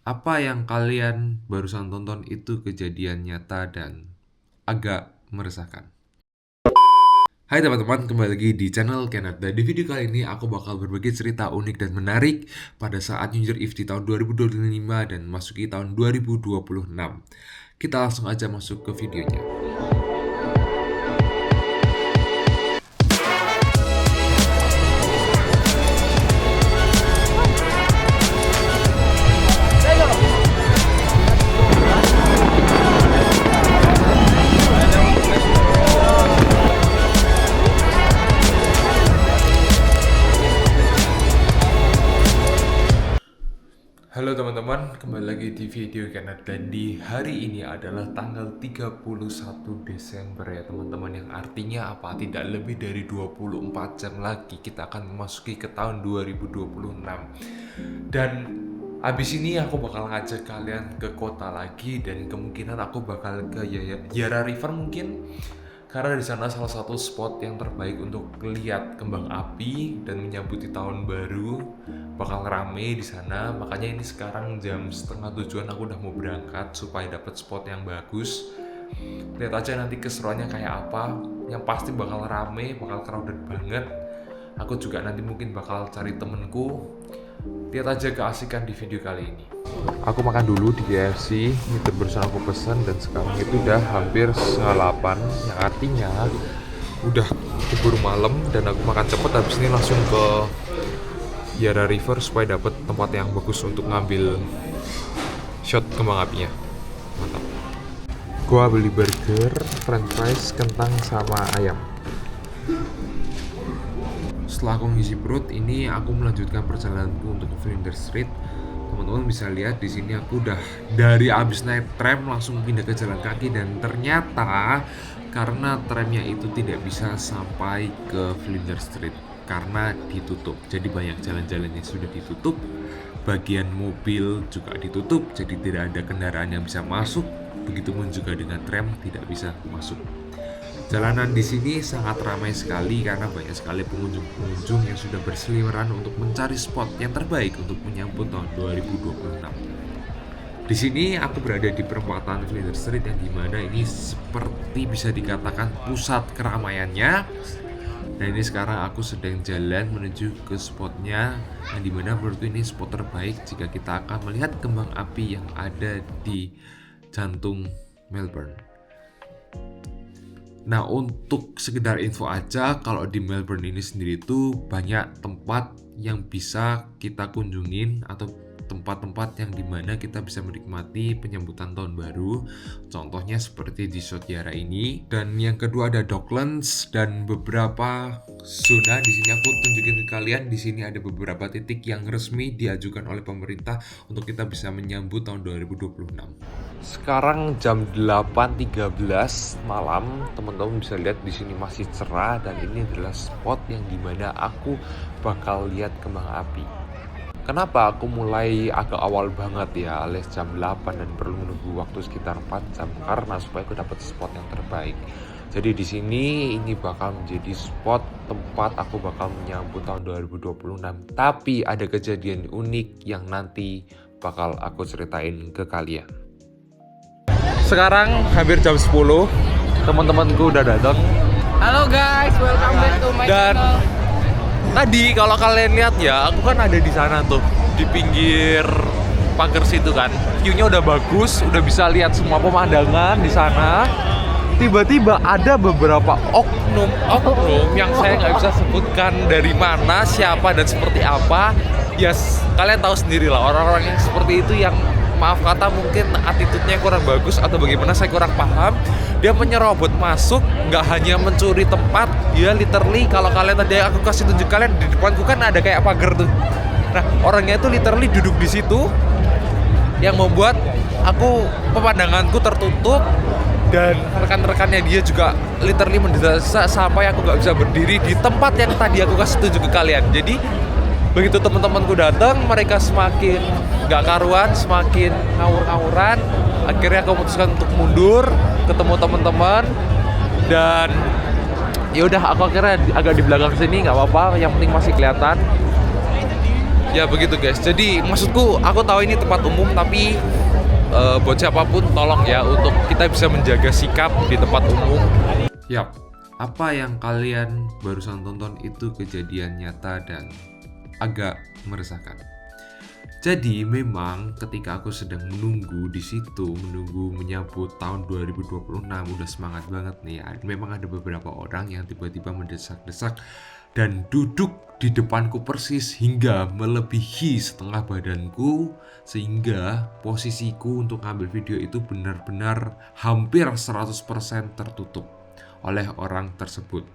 Apa yang kalian barusan tonton itu kejadian nyata dan agak meresahkan. Hai teman-teman, kembali lagi di channel Kenneth. Dan di video kali ini aku bakal berbagi cerita unik dan menarik pada saat New Year Eve di tahun 2025 dan masuki tahun 2026. Kita langsung aja masuk ke videonya. Halo teman-teman, kembali lagi di video Kenneth. Dan di hari ini adalah tanggal 31 Desember ya teman-teman. Yang artinya apa? Tidak lebih dari 24 jam lagi kita akan memasuki ke tahun 2026. Dan abis ini aku bakal ngajak kalian ke kota lagi. Dan kemungkinan aku bakal ke Yara River mungkin, karena di sana salah satu spot yang terbaik untuk lihat kembang api dan menyambuti tahun baru. Bakal rame di sana, makanya ini sekarang jam 6:30 aku udah mau berangkat supaya dapat spot yang bagus. Lihat aja nanti keseruannya kayak apa. Yang pasti bakal rame, bakal crowded banget. Aku juga nanti mungkin bakal cari temenku. Lihat aja keasikan di video kali ini. Aku makan dulu di KFC, itu barusan aku pesen, dan sekarang itu udah hampir 9:30, yang artinya udah keburu malam dan aku makan cepet. Habis ini langsung ke Yara River supaya dapat tempat yang bagus untuk ngambil shot kembang apinya. Mantap. Gua beli burger, french fries, kentang sama ayam. Setelah aku ngisi perut, ini aku melanjutkan perjalananku untuk Flinders Street. Teman-teman bisa lihat di sini aku udah dari abis naik tram langsung pindah ke jalan kaki, dan ternyata karena tramnya itu tidak bisa sampai ke Flinders Street karena ditutup. Jadi banyak jalan-jalan yang sudah ditutup, bagian mobil juga ditutup, jadi tidak ada kendaraan yang bisa masuk. Begitupun juga dengan tram tidak bisa masuk. Jalanan di sini sangat ramai sekali karena banyak sekali pengunjung-pengunjung yang sudah berseliweran untuk mencari spot yang terbaik untuk menyambut tahun 2026. Di sini aku berada di perempatan Flinders Street yang dimana ini seperti bisa dikatakan pusat keramaiannya. Dan ini sekarang aku sedang jalan menuju ke spotnya, yang dimana menurutku ini spot terbaik jika kita akan melihat kembang api yang ada di jantung Melbourne. Nah, untuk sekedar info aja, kalau di Melbourne ini sendiri tuh banyak tempat yang bisa kita kunjungin, atau tempat-tempat yang dimana kita bisa menikmati penyambutan tahun baru. Contohnya seperti di Yara ini. Dan yang kedua ada Docklands dan beberapa zona. Di sini aku tunjukin ke kalian, di sini ada beberapa titik yang resmi diajukan oleh pemerintah untuk kita bisa menyambut tahun 2026. Sekarang jam 8:13 malam, teman-teman bisa lihat di sini masih cerah, dan ini adalah spot yang dimana aku bakal lihat kembang api. Kenapa aku mulai agak awal banget ya, alias jam 8, dan perlu menunggu waktu sekitar 4 jam karena supaya aku dapat spot yang terbaik. Jadi di sini ini bakal menjadi spot tempat aku bakal menyambut tahun 2026. Tapi ada kejadian unik yang nanti bakal aku ceritain ke kalian. Sekarang hampir jam 10, teman-temanku udah datang. Halo guys, welcome back to my Dan channel. tadi kalau kalian lihat ya, aku kan ada di sana tuh, di pinggir pagar situ kan. View-nya udah bagus, udah bisa lihat semua pemandangan di sana. Tiba-tiba ada beberapa oknum yang saya nggak bisa sebutkan dari mana, siapa, dan seperti apa. Ya, kalian tahu sendiri lah, orang-orang yang seperti itu yang maaf kata mungkin attitude-nya kurang bagus atau bagaimana, saya kurang paham. Dia menyerobot masuk, nggak hanya mencuri tempat, dia literally, kalau kalian tadi aku kasih tunjuk kalian, di depanku kan ada kayak pagar tuh. Nah, orangnya itu literally duduk di situ, yang membuat aku pemandanganku tertutup, dan rekan-rekannya dia juga literally mendesak sampai aku nggak bisa berdiri di tempat yang tadi aku kasih tunjuk ke kalian. Jadi begitu teman-temanku datang, mereka semakin nggak karuan, semakin ngawur-ngawuran. Akhirnya aku memutuskan untuk mundur, ketemu teman-teman, dan ya udah aku akhirnya agak di belakang sini, nggak apa-apa, yang penting masih kelihatan. Ya begitu guys. Jadi maksudku aku tahu ini tempat umum tapi buat siapapun tolong ya untuk kita bisa menjaga sikap di tempat umum. Yap, apa yang kalian barusan tonton itu kejadian nyata dan agak meresahkan. Jadi memang ketika aku sedang menunggu di situ, menunggu menyambut tahun 2026, udah semangat banget nih. Memang ada beberapa orang yang tiba-tiba mendesak-desak dan duduk di depanku persis hingga melebihi setengah badanku, sehingga posisiku untuk ngambil video itu benar-benar hampir 100% tertutup oleh orang tersebut.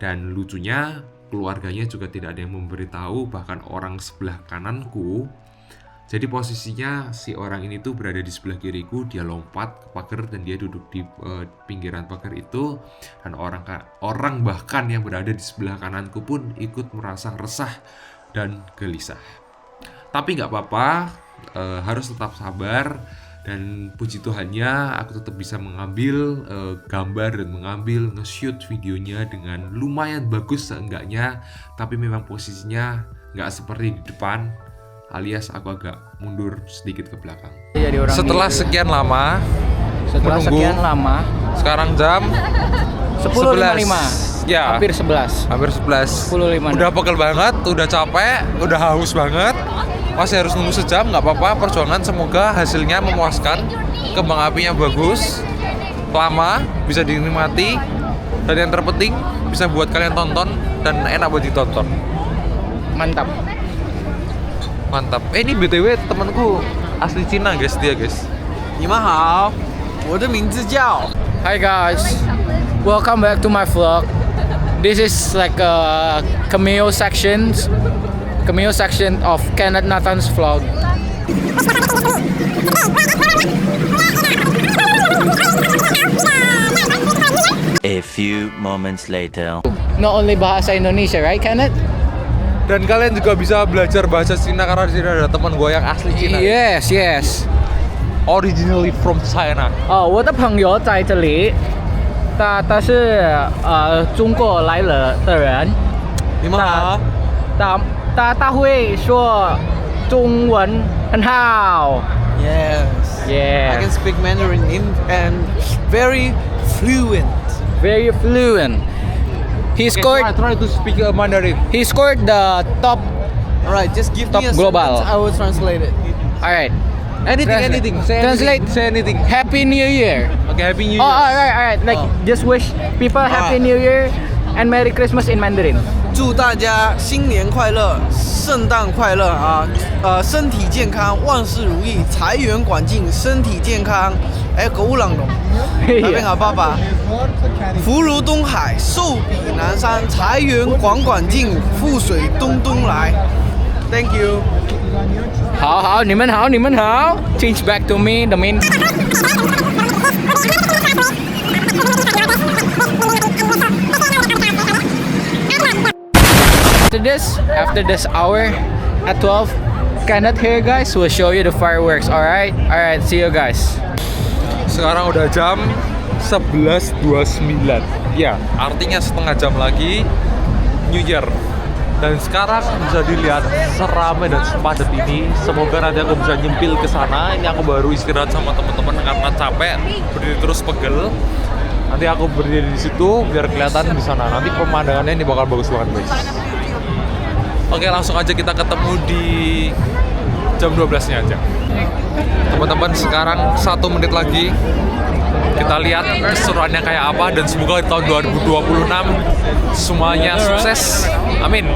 Dan lucunya keluarganya juga tidak ada yang memberitahu, bahkan orang sebelah kananku. Jadi posisinya si orang ini tuh berada di sebelah kiriku, dia lompat ke pagar dan dia duduk di pinggiran pagar itu. Dan orang bahkan yang berada di sebelah kananku pun ikut merasa resah dan gelisah. Tapi nggak apa-apa, harus tetap sabar. Dan puji Tuhannya aku tetap bisa mengambil gambar dan mengambil nge-shoot videonya dengan lumayan bagus seenggaknya. Tapi memang posisinya nggak seperti di depan, alias aku agak mundur sedikit ke belakang. Setelah sekian lama menunggu, sekarang jam 10.55. Ya, Hampir 11. hampir 11. 10.56. Udah pegel banget, udah capek, udah haus banget. Masih harus nunggu sejam, nggak apa-apa. Perjuangan semoga hasilnya memuaskan. Kembang apinya bagus, lama, bisa dinikmati, dan yang terpenting bisa buat kalian tonton dan enak buat ditonton. Mantap. Mantap. Ini BTW temanku asli Cina guys, dia guys. 你们好，我的名字叫 Hi guys, welcome back to my vlog. This is like a cameo section of Kenneth Nathan's vlog. A few moments later. Not only bahasa Indonesia, right Kenneth? Dan kalian juga bisa belajar bahasa Cina karena di sini ada teman gue yang asli Cina. Yes, yes. Originally from China. 我的朋友在这里，他是中国来了的人，你们好，他会说中文很好 Yes. Yeah. I can speak Mandarin and very fluent. very fluent. He scored Try to speak Mandarin. he scored the top. Alright, just give Top me a global. sentence, I will translate it. Alright. Anything. Say Translate. anything. Say anything. Happy New Year. Okay, happy New Year. Oh, alright. Like Oh. just wish people Happy Alright. New Year and Merry Christmas in Mandarin. 祝大家新年快乐，圣诞快乐啊！身体健康，万事如意，财源广进，身体健康。哎，狗乌朗龙，那边好爸爸。福如东海，寿比南山，财源广进，富水东来。Thank you。好，你们好。Change back to me, the main. After this hour at 12, Kenneth here guys will show you the fireworks. Alright, see you guys. Sekarang udah jam 11.29. Ya, artinya setengah jam lagi New Year. Dan sekarang bisa dilihat seramai dan sepadat ini. Semoga nanti aku bisa nyempil ke sana. Ini aku baru istirahat sama teman-teman karena capek, berdiri terus pegel. Nanti aku berdiri di situ biar kelihatan di sana. Nanti pemandangannya ini bakal bagus banget, guys. Oke, langsung aja kita ketemu di jam 12-nya aja. Teman-teman, sekarang 1 menit lagi kita lihat keseruannya kayak apa, dan semoga di tahun 2026 semuanya sukses. Amin.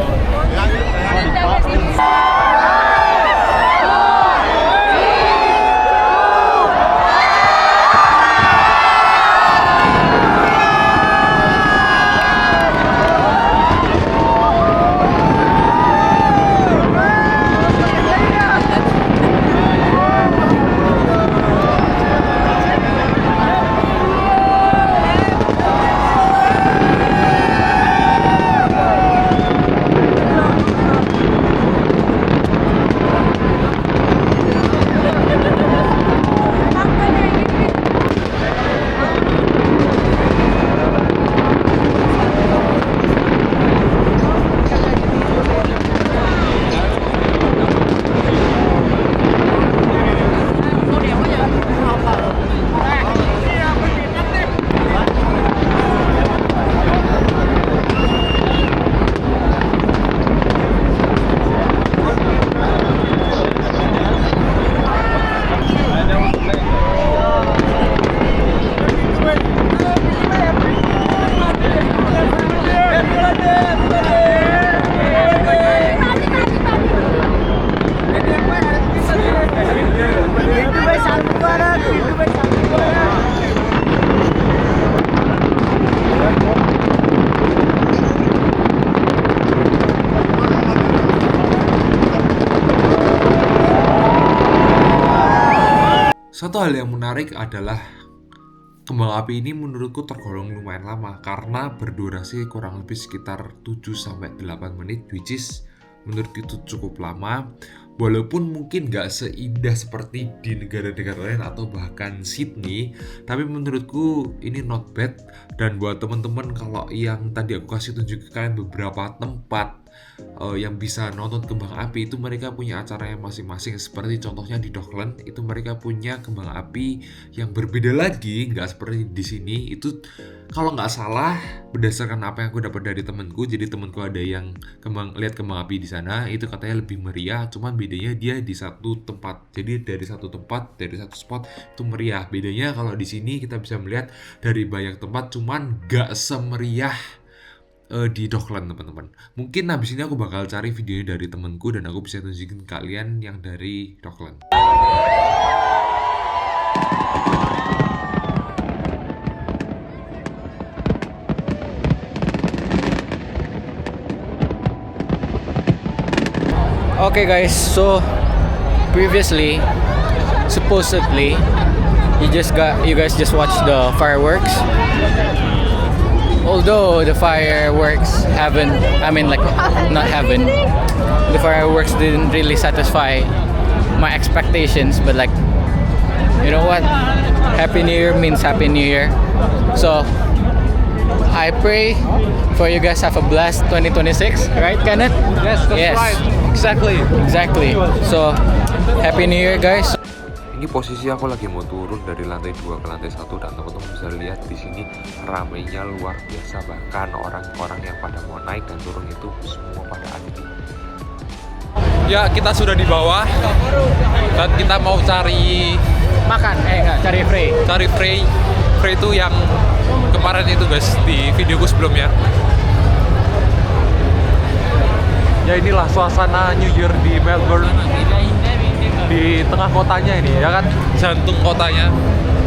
Satu hal yang menarik adalah kembang api ini menurutku tergolong lumayan lama karena berdurasi kurang lebih sekitar 7-8 menit, which is menurutku itu cukup lama. Walaupun mungkin gak seindah seperti di negara-negara lain atau bahkan Sydney, tapi menurutku ini not bad. Dan buat teman-teman kalau yang tadi aku kasih tunjuk ke kalian beberapa tempat yang bisa nonton kembang api, itu mereka punya acara yang masing-masing. Seperti contohnya di Dockland itu mereka punya kembang api yang berbeda lagi, nggak seperti di sini. Itu kalau nggak salah berdasarkan apa yang aku dapat dari temanku, jadi temanku ada yang lihat kembang api di sana, itu katanya lebih meriah. Cuman bedanya dia di satu tempat, jadi dari satu spot itu meriah. Bedanya kalau di sini kita bisa melihat dari banyak tempat, cuman nggak semeriah di Dockland, teman-teman. Mungkin habis ini aku bakal cari videonya dari temanku dan aku bisa tunjukin kalian yang dari Dockland. Okay guys, so previously, supposedly, you guys just watched the fireworks. Although the fireworks the fireworks didn't really satisfy my expectations, but like, you know what? Happy New Year means Happy New Year. So I pray for you guys have a blast 2026, right, Kenneth? Yes, that's right. Exactly. So Happy New Year, guys. Ini posisi aku lagi mau turun dari lantai 2 ke lantai 1 dan teman-teman bisa lihat di sini ramainya luar biasa. Bahkan orang-orang yang pada mau naik dan turun itu semua pada antri. Ya, kita sudah di bawah dan kita mau cari Makan, cari free. Cari Frey itu yang kemarin itu guys di videoku sebelumnya. Ya inilah suasana New Year di Melbourne, di tengah kotanya ini ya kan, jantung kotanya.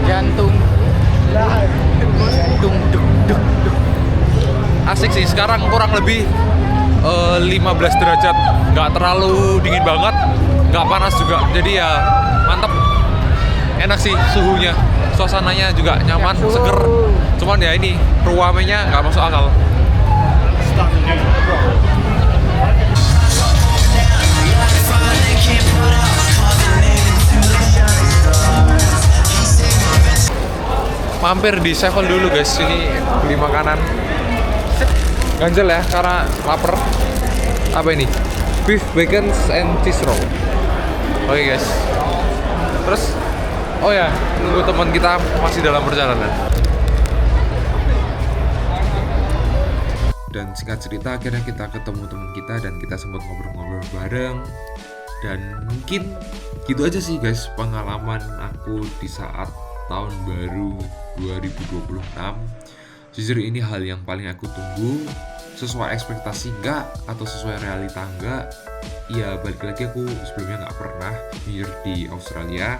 Jantung duk. Asik sih, sekarang kurang lebih 15 derajat, nggak terlalu dingin banget, nggak panas juga, jadi ya mantap, enak sih suhunya, suasananya juga nyaman, seger. Cuman ya ini ruamenya nggak masuk akal. Mampir di Sevel dulu guys, ini beli makanan. Ganjel ya, karena lapar. Apa ini? Beef, bacon, and cheese roll. Oke guys. Terus, oh ya, nunggu teman kita masih dalam perjalanan. Dan singkat cerita, akhirnya kita ketemu teman kita dan kita sempat ngobrol-ngobrol bareng. Dan mungkin gitu aja sih guys pengalaman aku di saat tahun baru 2026. Jujur ini hal yang paling aku tunggu. Sesuai ekspektasi enggak atau sesuai realita enggak, ya balik lagi aku sebelumnya nggak pernah New Year di Australia.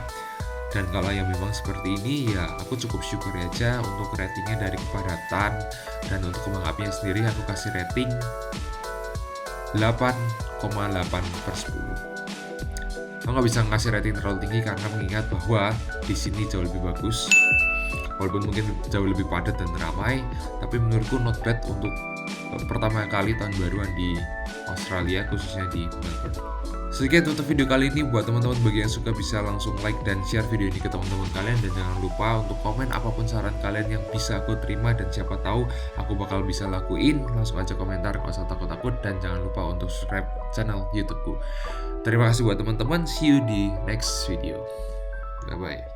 Dan kalau yang memang seperti ini, ya aku cukup syukur aja. Untuk ratingnya dari kepadatan dan untuk kembang apinya sendiri aku kasih rating 8,8/10. Aku nggak bisa ngasih rating terlalu tinggi karena mengingat bahwa di sini jauh lebih bagus. Walaupun mungkin jauh lebih padat dan ramai, tapi menurutku not bad untuk pertama kali tahun baruan di Australia, khususnya di Melbourne. Sekian untuk video kali ini. Buat teman-teman bagi yang suka bisa langsung like dan share video ini ke teman-teman kalian, dan jangan lupa untuk komen apapun saran kalian yang bisa aku terima dan siapa tahu aku bakal bisa lakuin. Langsung aja komentar, gak usah takut-takut, dan jangan lupa untuk subscribe channel YouTubeku. Terima kasih buat teman-teman. See you di next video. Bye bye.